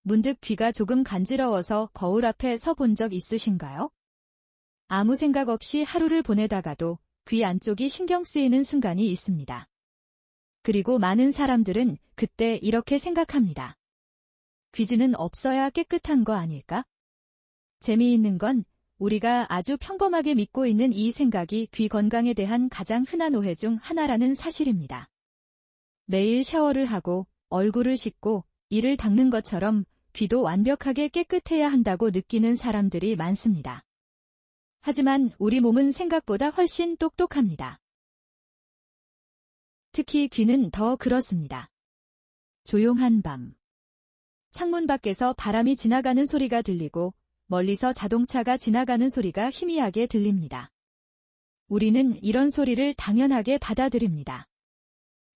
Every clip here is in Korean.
문득 귀가 조금 간지러워서 거울 앞에 서 본 적 있으신가요? 아무 생각 없이 하루를 보내다가도 귀 안쪽이 신경 쓰이는 순간이 있습니다. 그리고 많은 사람들은 그때 이렇게 생각합니다. 귀지는 없어야 깨끗한 거 아닐까? 재미있는 건 우리가 아주 평범하게 믿고 있는 이 생각이 귀 건강에 대한 가장 흔한 오해 중 하나라는 사실입니다. 매일 샤워를 하고 얼굴을 씻고 이를 닦는 것처럼 귀도 완벽하게 깨끗해야 한다고 느끼는 사람들이 많습니다. 하지만 우리 몸은 생각보다 훨씬 똑똑합니다. 특히 귀는 더 그렇습니다. 조용한 밤. 창문 밖에서 바람이 지나가는 소리가 들리고 멀리서 자동차가 지나가는 소리가 희미하게 들립니다. 우리는 이런 소리를 당연하게 받아들입니다.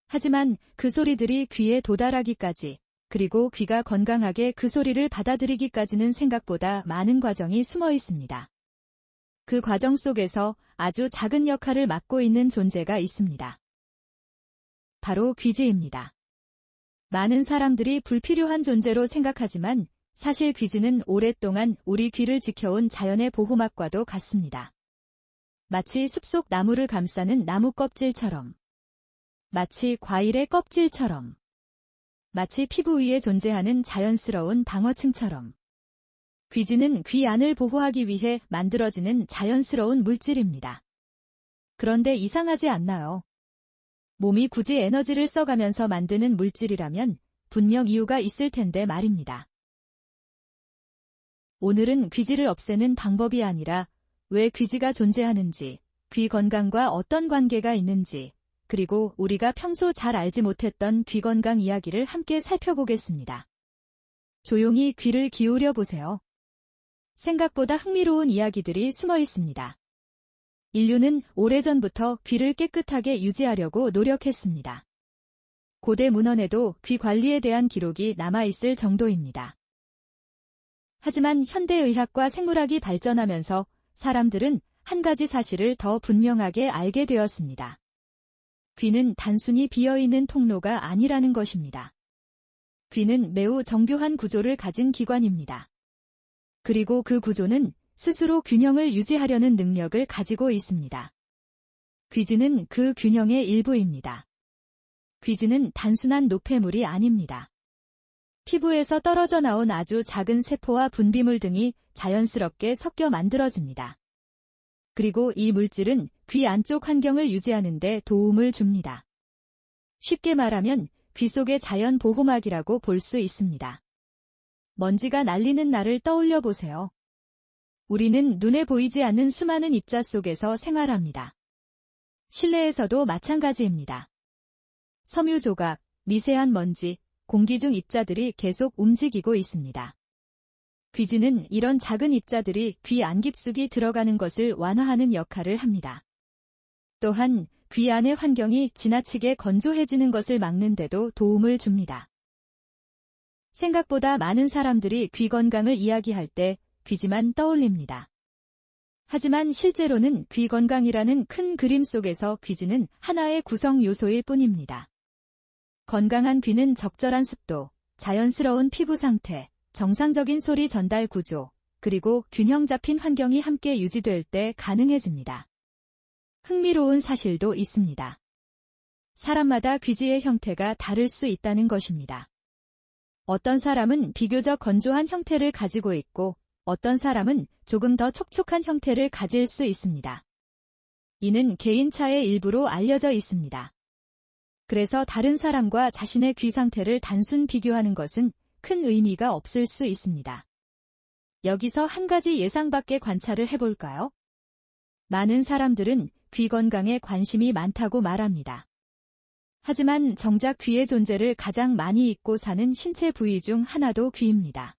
하지만 그 소리들이 귀에 도달하기까지, 그리고 귀가 건강하게 그 소리를 받아들이기까지는 생각보다 많은 과정이 숨어 있습니다. 그 과정 속에서 아주 작은 역할을 맡고 있는 존재가 있습니다. 바로 귀지입니다. 많은 사람들이 불필요한 존재로 생각하지만 사실 귀지는 오랫동안 우리 귀를 지켜온 자연의 보호막과도 같습니다. 마치 숲속 나무를 감싸는 나무 껍질처럼, 마치 과일의 껍질처럼, 마치 피부 위에 존재하는 자연스러운 방어층처럼. 귀지는 귀 안을 보호하기 위해 만들어지는 자연스러운 물질입니다. 그런데 이상하지 않나요? 몸이 굳이 에너지를 써가면서 만드는 물질이라면 분명 이유가 있을 텐데 말입니다. 오늘은 귀지를 없애는 방법이 아니라 왜 귀지가 존재하는지, 귀 건강과 어떤 관계가 있는지, 그리고 우리가 평소 잘 알지 못했던 귀 건강 이야기를 함께 살펴보겠습니다. 조용히 귀를 기울여 보세요. 생각보다 흥미로운 이야기들이 숨어 있습니다. 인류는 오래전부터 귀를 깨끗하게 유지하려고 노력했습니다. 고대 문헌에도 귀 관리에 대한 기록이 남아있을 정도입니다. 하지만 현대의학과 생물학이 발전하면서 사람들은 한 가지 사실을 더 분명하게 알게 되었습니다. 귀는 단순히 비어있는 통로가 아니라는 것입니다. 귀는 매우 정교한 구조를 가진 기관입니다. 그리고 그 구조는 스스로 균형을 유지하려는 능력을 가지고 있습니다. 귀지는 그 균형의 일부입니다. 귀지는 단순한 노폐물이 아닙니다. 피부에서 떨어져 나온 아주 작은 세포와 분비물 등이 자연스럽게 섞여 만들어집니다. 그리고 이 물질은 귀 안쪽 환경을 유지하는 데 도움을 줍니다. 쉽게 말하면 귀 속의 자연 보호막이라고 볼 수 있습니다. 먼지가 날리는 날을 떠올려 보세요. 우리는 눈에 보이지 않는 수많은 입자 속에서 생활합니다. 실내에서도 마찬가지입니다. 섬유 조각, 미세한 먼지, 공기 중 입자들이 계속 움직이고 있습니다. 귀지는 이런 작은 입자들이 귀 안 깊숙이 들어가는 것을 완화하는 역할을 합니다. 또한 귀 안의 환경이 지나치게 건조해지는 것을 막는 데도 도움을 줍니다. 생각보다 많은 사람들이 귀 건강을 이야기할 때 귀지만 떠올립니다. 하지만 실제로는 귀 건강이라는 큰 그림 속에서 귀지는 하나의 구성 요소일 뿐입니다. 건강한 귀는 적절한 습도, 자연스러운 피부 상태, 정상적인 소리 전달 구조, 그리고 균형 잡힌 환경이 함께 유지될 때 가능해집니다. 흥미로운 사실도 있습니다. 사람마다 귀지의 형태가 다를 수 있다는 것입니다. 어떤 사람은 비교적 건조한 형태를 가지고 있고 어떤 사람은 조금 더 촉촉한 형태를 가질 수 있습니다. 이는 개인차의 일부로 알려져 있습니다. 그래서 다른 사람과 자신의 귀 상태를 단순 비교하는 것은 큰 의미가 없을 수 있습니다. 여기서 한 가지 예상 밖의 관찰을 해볼까요? 많은 사람들은 귀 건강에 관심이 많다고 말합니다. 하지만 정작 귀의 존재를 가장 많이 잊고 사는 신체 부위 중 하나도 귀입니다.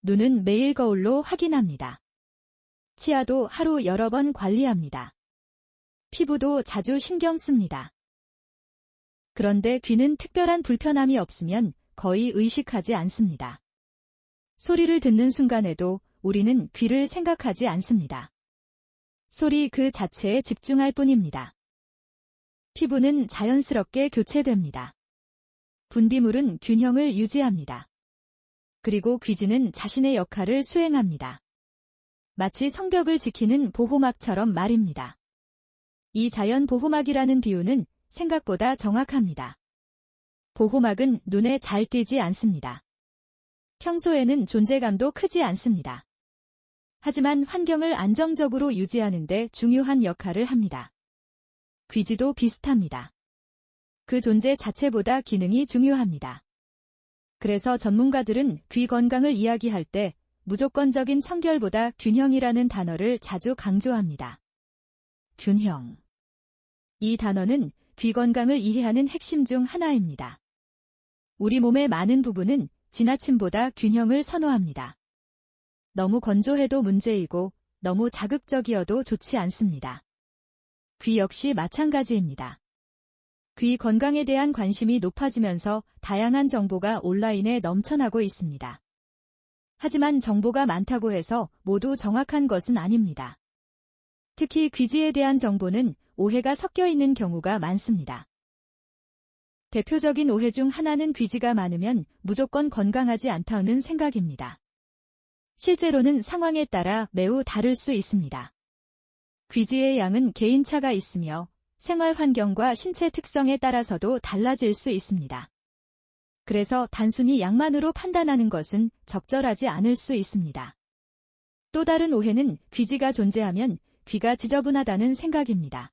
눈은 매일 거울로 확인합니다. 치아도 하루 여러 번 관리합니다. 피부도 자주 신경 씁니다. 그런데 귀는 특별한 불편함이 없으면 거의 의식하지 않습니다. 소리를 듣는 순간에도 우리는 귀를 생각하지 않습니다. 소리 그 자체에 집중할 뿐입니다. 피부는 자연스럽게 교체됩니다. 분비물은 균형을 유지합니다. 그리고 귀지는 자신의 역할을 수행합니다. 마치 성벽을 지키는 보호막처럼 말입니다. 이 자연 보호막이라는 비유는 생각보다 정확합니다. 보호막은 눈에 잘 띄지 않습니다. 평소에는 존재감도 크지 않습니다. 하지만 환경을 안정적으로 유지하는 데 중요한 역할을 합니다. 귀지도 비슷합니다. 그 존재 자체보다 기능이 중요합니다. 그래서 전문가들은 귀 건강을 이야기할 때 무조건적인 청결보다 균형이라는 단어를 자주 강조합니다. 균형. 이 단어는 귀 건강을 이해하는 핵심 중 하나입니다. 우리 몸의 많은 부분은 지나침보다 균형을 선호합니다. 너무 건조해도 문제이고 너무 자극적이어도 좋지 않습니다. 귀 역시 마찬가지입니다. 귀 건강에 대한 관심이 높아지면서 다양한 정보가 온라인에 넘쳐나고 있습니다. 하지만 정보가 많다고 해서 모두 정확한 것은 아닙니다. 특히 귀지에 대한 정보는 오해가 섞여 있는 경우가 많습니다. 대표적인 오해 중 하나는 귀지가 많으면 무조건 건강하지 않다는 생각입니다. 실제로는 상황에 따라 매우 다를 수 있습니다. 귀지의 양은 개인차가 있으며 생활 환경과 신체 특성에 따라서도 달라질 수 있습니다. 그래서 단순히 양만으로 판단하는 것은 적절하지 않을 수 있습니다. 또 다른 오해는 귀지가 존재하면 귀가 지저분하다는 생각입니다.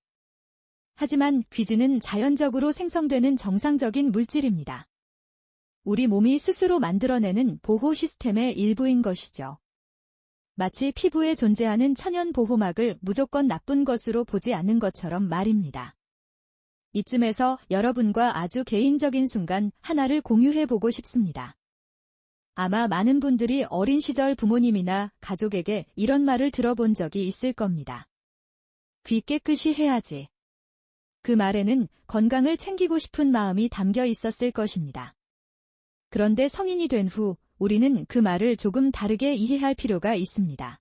하지만 귀지는 자연적으로 생성되는 정상적인 물질입니다. 우리 몸이 스스로 만들어내는 보호 시스템의 일부인 것이죠. 마치 피부에 존재하는 천연 보호막을 무조건 나쁜 것으로 보지 않는 것처럼 말입니다. 이쯤에서 여러분과 아주 개인적인 순간 하나를 공유해보고 싶습니다. 아마 많은 분들이 어린 시절 부모님이나 가족에게 이런 말을 들어본 적이 있을 겁니다. 귀 깨끗이 해야지. 그 말에는 건강을 챙기고 싶은 마음이 담겨 있었을 것입니다. 그런데 성인이 된 후 우리는 그 말을 조금 다르게 이해할 필요가 있습니다.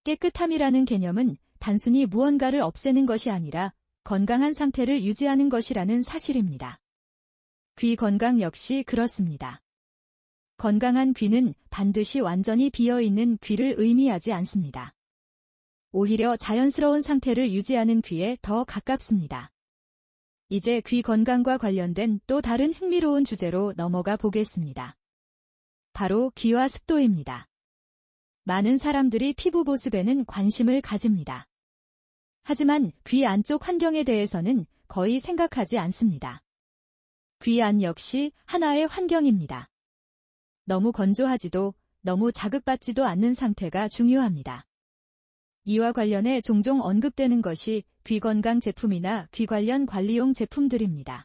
깨끗함이라는 개념은 단순히 무언가를 없애는 것이 아니라 건강한 상태를 유지하는 것이라는 사실입니다. 귀 건강 역시 그렇습니다. 건강한 귀는 반드시 완전히 비어있는 귀를 의미하지 않습니다. 오히려 자연스러운 상태를 유지하는 귀에 더 가깝습니다. 이제 귀 건강과 관련된 또 다른 흥미로운 주제로 넘어가 보겠습니다. 바로 귀와 습도입니다. 많은 사람들이 피부 보습에는 관심을 가집니다. 하지만 귀 안쪽 환경에 대해서는 거의 생각하지 않습니다. 귀 안 역시 하나의 환경입니다. 너무 건조하지도 너무 자극받지도 않는 상태가 중요합니다. 이와 관련해 종종 언급되는 것이 귀 건강 제품이나 귀 관련 관리용 제품들입니다.